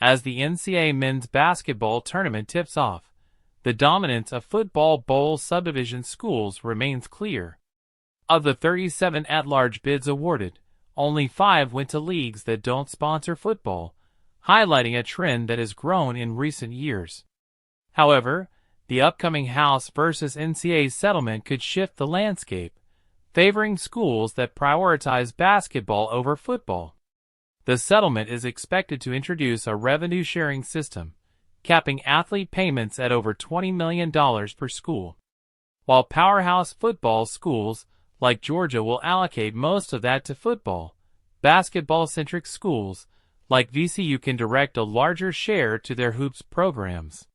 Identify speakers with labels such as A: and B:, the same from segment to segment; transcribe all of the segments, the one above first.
A: As the NCAA men's basketball tournament tips off, the dominance of football bowl subdivision schools remains clear. Of the 37 at-large bids awarded, only 5 went to leagues that don't sponsor football, highlighting a trend that has grown in recent years. However, the upcoming House versus NCAA settlement could shift the landscape, favoring schools that prioritize basketball over football. The settlement is expected to introduce a revenue-sharing system, capping athlete payments at over $20 million per school. While powerhouse football schools like Georgia will allocate most of that to football, basketball-centric schools like VCU can direct a larger share to their hoops programs.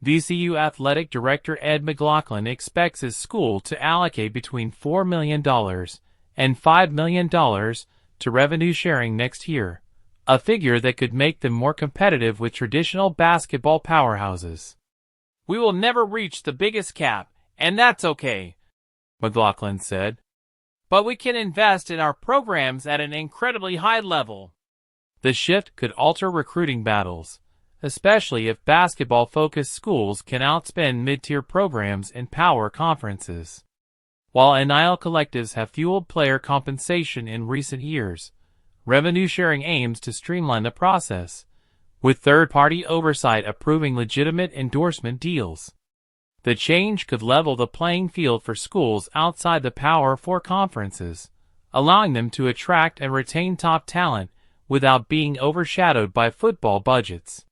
A: VCU Athletic Director Ed McLaughlin expects his school to allocate between $4 million and $5 million to revenue sharing next year, a figure that could make them more competitive with traditional basketball powerhouses.
B: "We will never reach the biggest cap, and that's okay," McLaughlin said. "But we can invest in our programs at an incredibly high level."
A: The shift could alter recruiting battles, especially if basketball-focused schools can outspend mid-tier programs in power conferences. While NIL collectives have fueled player compensation in recent years, revenue sharing aims to streamline the process, with third-party oversight approving legitimate endorsement deals. The change could level the playing field for schools outside the Power Four conferences, allowing them to attract and retain top talent without being overshadowed by football budgets.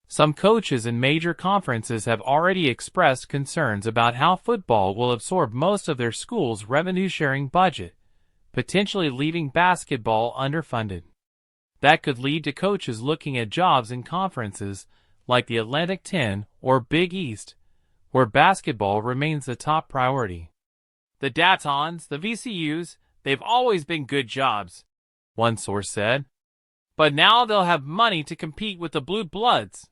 A: Some coaches in major conferences have already expressed concerns about how football will absorb most of their school's revenue-sharing budget, potentially leaving basketball underfunded. That could lead to coaches looking at jobs in conferences like the Atlantic 10 or Big East, where basketball remains the top priority.
B: "The Datons, the VCUs, they've always been good jobs," one source said. "But now they'll have money to compete with the Blue Bloods."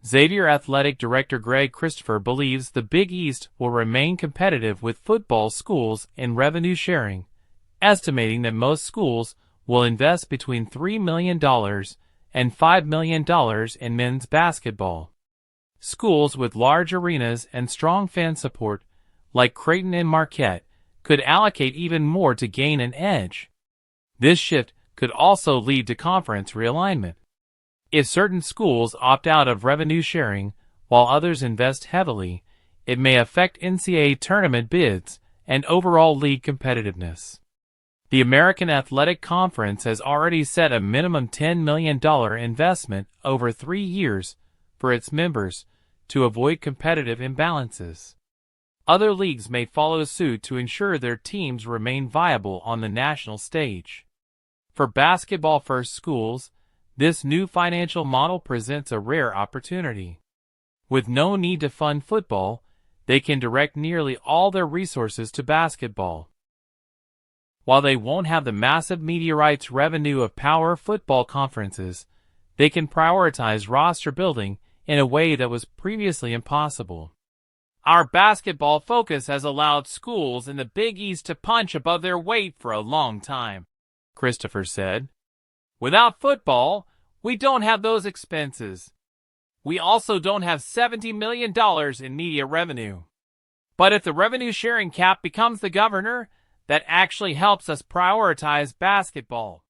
A: Xavier Athletic Director Greg Christopher believes the Big East will remain competitive with football schools in revenue sharing, estimating that most schools will invest between $3 million and $5 million in men's basketball. Schools with large arenas and strong fan support, like Creighton and Marquette, could allocate even more to gain an edge. This shift could also lead to conference realignment. If certain schools opt out of revenue sharing, while others invest heavily, it may affect NCAA tournament bids and overall league competitiveness. The American Athletic Conference has already set a minimum $10 million investment over 3 years for its members to avoid competitive imbalances. Other leagues may follow suit to ensure their teams remain viable on the national stage. For basketball-first schools, this new financial model presents a rare opportunity. With no need to fund football, they can direct nearly all their resources to basketball. While they won't have the massive media rights revenue of power football conferences, they can prioritize roster building in a way that was previously impossible.
B: "Our basketball focus has allowed schools in the Big East to punch above their weight for a long time," Christopher said. "Without football, we don't have those expenses. We also don't have $70 million in media revenue. But if the revenue sharing cap becomes the governor, that actually helps us prioritize basketball."